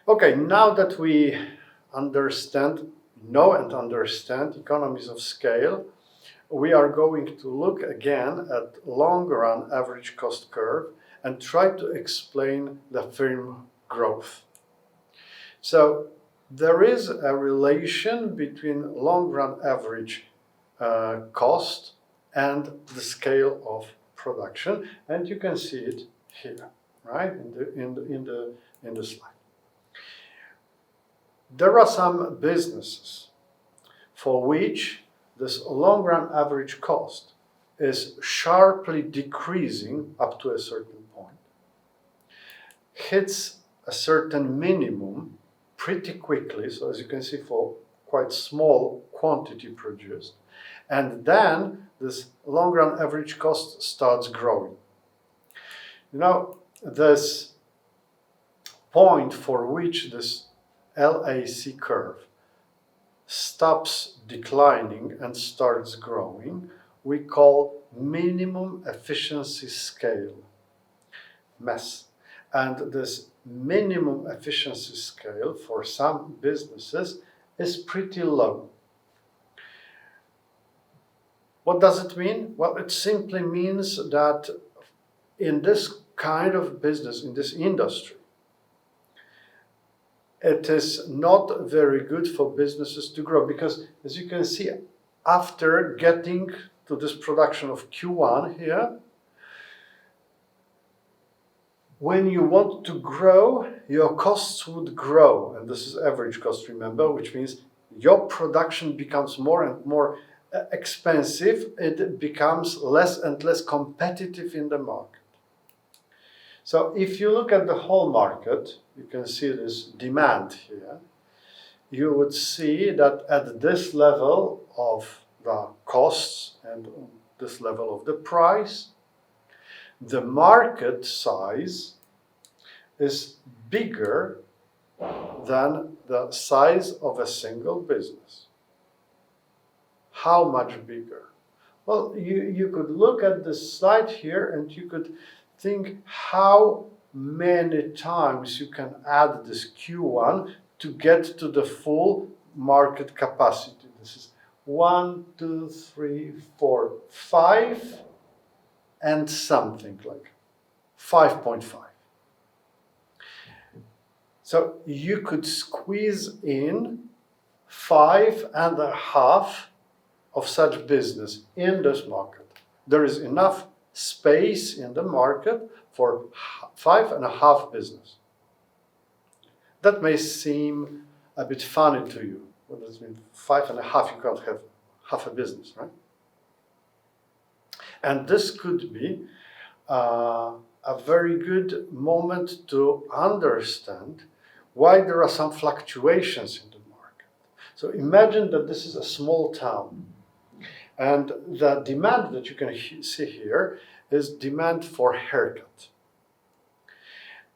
Okay, now that we know and understand economies of scale, we are going to look again at long-run average cost curve and try to explain the firm growth. So there is a relation between long-run average cost and the scale of production, and you can see it here, right, in the slide. There are some businesses for which this long-run average cost is sharply decreasing up to a certain point, hits a certain minimum pretty quickly, so as you can see, for quite small quantity produced, and then this long-run average cost starts growing. You know, this point for which this LAC curve stops declining and starts growing, we call minimum efficiency scale, MES. And this minimum efficiency scale for some businesses is pretty low. What does it mean? Well, it simply means that in this kind of business, in this industry, it is not very good for businesses to grow because, as you can see, after getting to this production of Q1 here, when you want to grow, your costs would grow. And this is average cost, remember, which means your production becomes more and more expensive. It becomes less and less competitive in the market. So if you look at the whole market, you can see this demand here. You would see that at this level of the costs and this level of the price, the market size is bigger than the size of a single business. How much bigger? Well, you could look at this slide here and you could think how many times you can add this Q1 to get to the full market capacity. This is 1, 2, 3, 4, 5 and something like 5.5. So you could squeeze in 5.5 of such business in this market. There is enough space in the market for 5.5 business. That may seem a bit funny to you. What does it mean? 5.5, you can't have half a business, right? And this could be a very good moment to understand why there are some fluctuations in the market. So imagine that this is a small town. And the demand that you can see here is demand for haircut.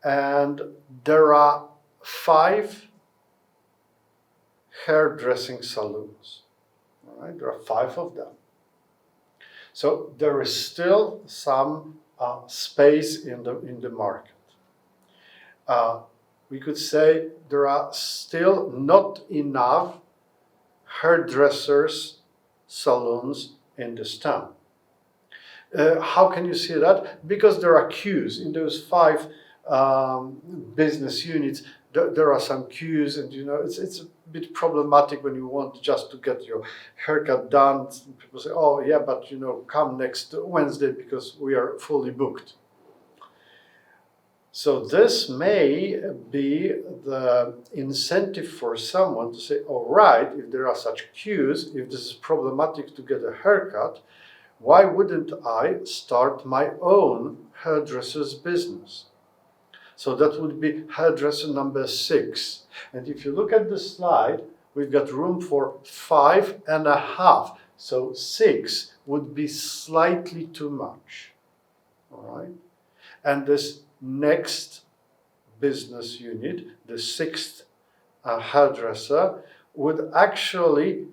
And there are 5 hairdressing salons. All right? There are 5 of them. So there is still some space in the market. We could say there are still not enough hairdressers salons in this town. How can you see that? Because there are queues in those 5 business units. There are some queues, and it's a bit problematic when you want just to get your haircut done. People say, "Oh yeah, but come next Wednesday because we are fully booked." So this may be the incentive for someone to say, all right, if there are such queues, if this is problematic to get a haircut, why wouldn't I start my own hairdresser's business? So that would be hairdresser number 6. And if you look at the slide, we've got room for 5.5. So 6 would be slightly too much. All right? And this next business unit, the 6th hairdresser, would actually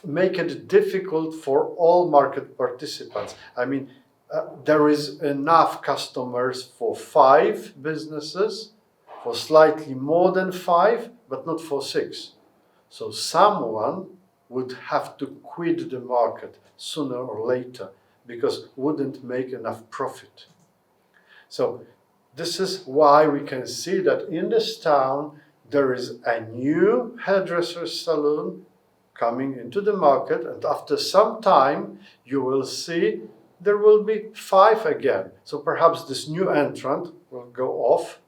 make it difficult for all market participants. I mean, there is enough customers for 5 businesses, for slightly more than 5, but not for 6. So someone would have to quit the market sooner or later because wouldn't make enough profit. So this is why we can see that in this town there is a new hairdresser salon coming into the market, and after some time you will see there will be 5 again. So perhaps this new entrant will go off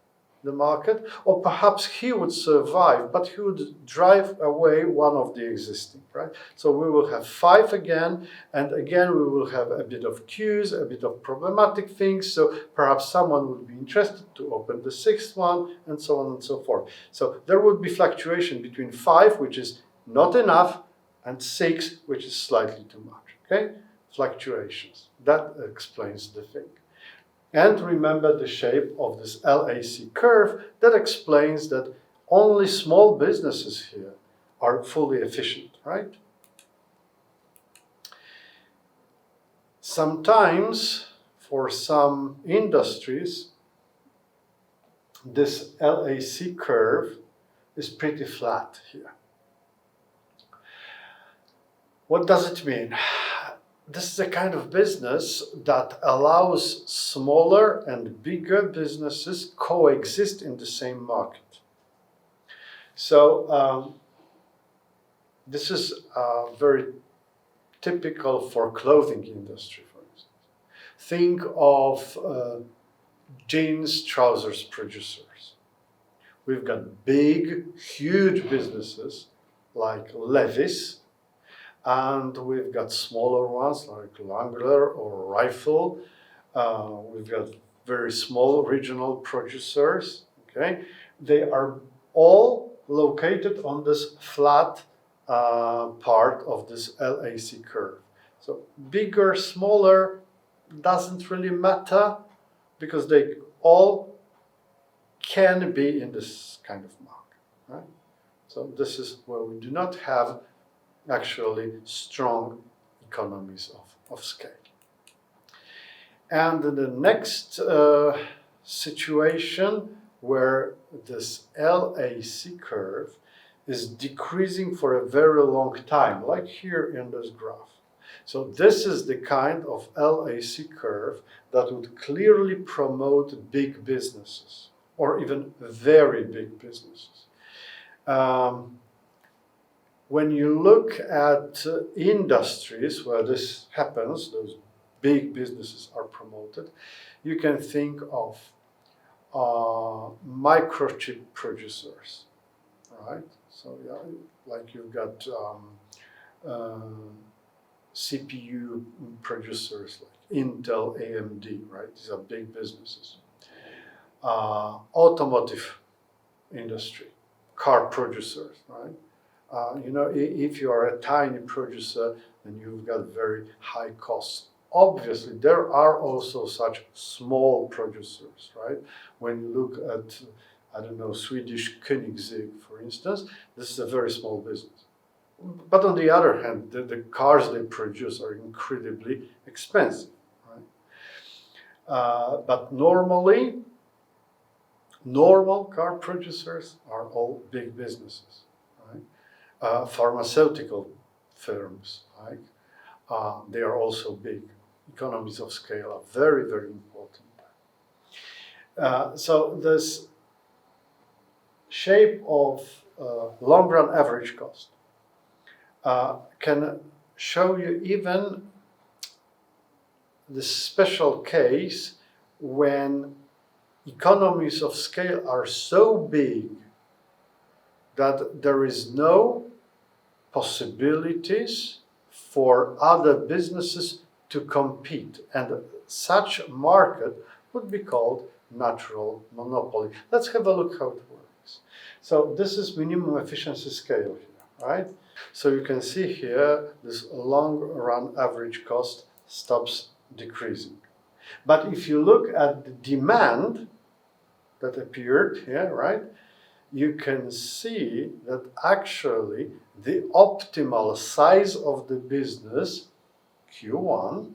the market, or perhaps he would survive, but he would drive away one of the existing, right? So we will have 5 again, and again we will have a bit of queues, a bit of problematic things, so perhaps someone would be interested to open the 6th one, and so on and so forth. So there would be fluctuation between 5, which is not enough, and 6, which is slightly too much, okay? Fluctuations. That explains the thing. And remember the shape of this LAC curve that explains that only small businesses here are fully efficient, right? Sometimes, for some industries, this LAC curve is pretty flat here. What does it mean? This is a kind of business that allows smaller and bigger businesses coexist in the same market. So this is very typical for clothing industry, for instance. Think of jeans, trousers producers. We've got big, huge businesses like Levi's, and we've got smaller ones like Wrangler or Rifle. We've got very small regional producers. Okay, they are all located on this flat part of this LAC curve. So bigger, smaller doesn't really matter because they all can be in this kind of market, right? So this is where we do not have actually strong economies of scale. And the next situation where this LAC curve is decreasing for a very long time, like here in this graph. So this is the kind of LAC curve that would clearly promote big businesses, or even very big businesses. When you look at industries where this happens, those big businesses are promoted, you can think of microchip producers, right? So yeah, like you've got CPU producers like Intel, AMD, right? These are big businesses. Automotive industry, car producers, right? If you are a tiny producer, then you've got very high costs. Obviously, there are also such small producers, right? When you look at, I don't know, Swedish Koenigsegg, for instance, this is a very small business. But on the other hand, the cars they produce are incredibly expensive, right? But normally, normal car producers are all big businesses, right? Pharmaceutical firms, right? They are also big. Economies of scale are very, very important. So this shape of long-run average cost can show you even the special case when economies of scale are so big that there is no possibilities for other businesses to compete, and such market would be called natural monopoly. Let's have a look how it works. So this is minimum efficiency scale here, right? So you can see here this long-run average cost stops decreasing. But if you look at the demand that appeared here, right, you can see that actually the optimal size of the business, Q1,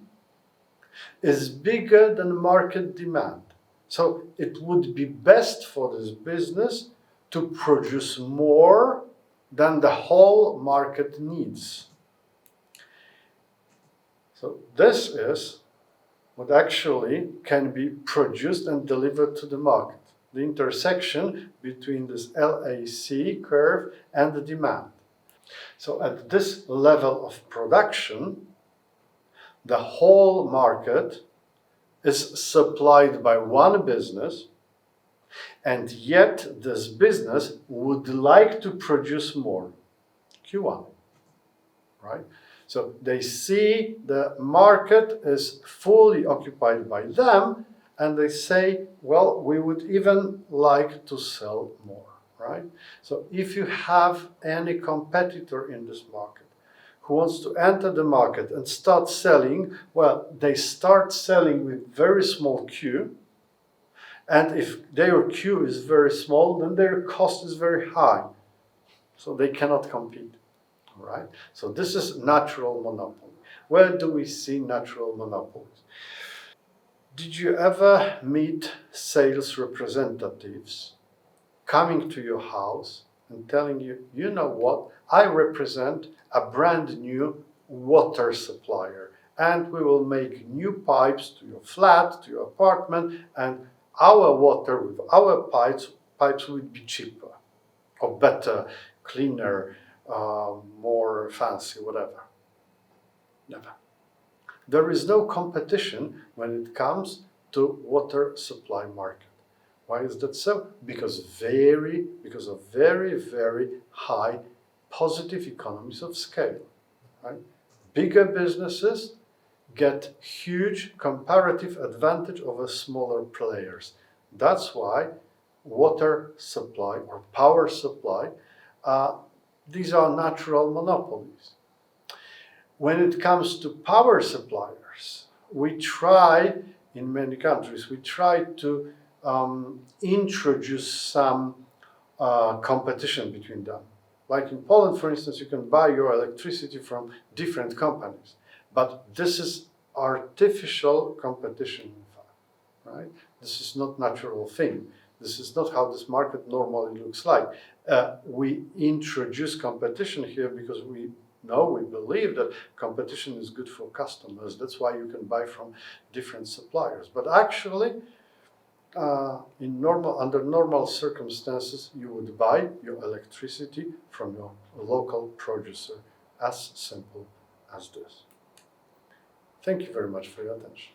is bigger than market demand. So it would be best for this business to produce more than the whole market needs. So this is what actually can be produced and delivered to the market. The intersection between this LAC curve and the demand. So at this level of production, the whole market is supplied by one business, and yet this business would like to produce more. Q1, right? So they see the market is fully occupied by them, and they say, well, we would even like to sell more, right? So if you have any competitor in this market who wants to enter the market and start selling, well, they start selling with very small Q, and if their Q is very small, then their cost is very high, so they cannot compete. Right? So this is natural monopoly. Where do we see natural monopolies? Did you ever meet sales representatives coming to your house and telling you, you know what, I represent a brand new water supplier, and we will make new pipes to your flat, to your apartment, and our water with our pipes will be cheaper or better, cleaner, more fancy, whatever. Never. There is no competition when it comes to water supply market. Why is that so? Because of very, very high positive economies of scale. Right? Bigger businesses get huge comparative advantage over smaller players. That's why water supply or power supply, these are natural monopolies. When it comes to power suppliers, we try, in many countries, we try to introduce some competition between them. Like in Poland, for instance, you can buy your electricity from different companies. But this is artificial competition, in fact, right? This is not natural thing. This is not how this market normally looks like. We introduce competition here because we believe that competition is good for customers. That's why you can buy from different suppliers. But actually, under normal circumstances, you would buy your electricity from your local producer. As simple as this. Thank you very much for your attention.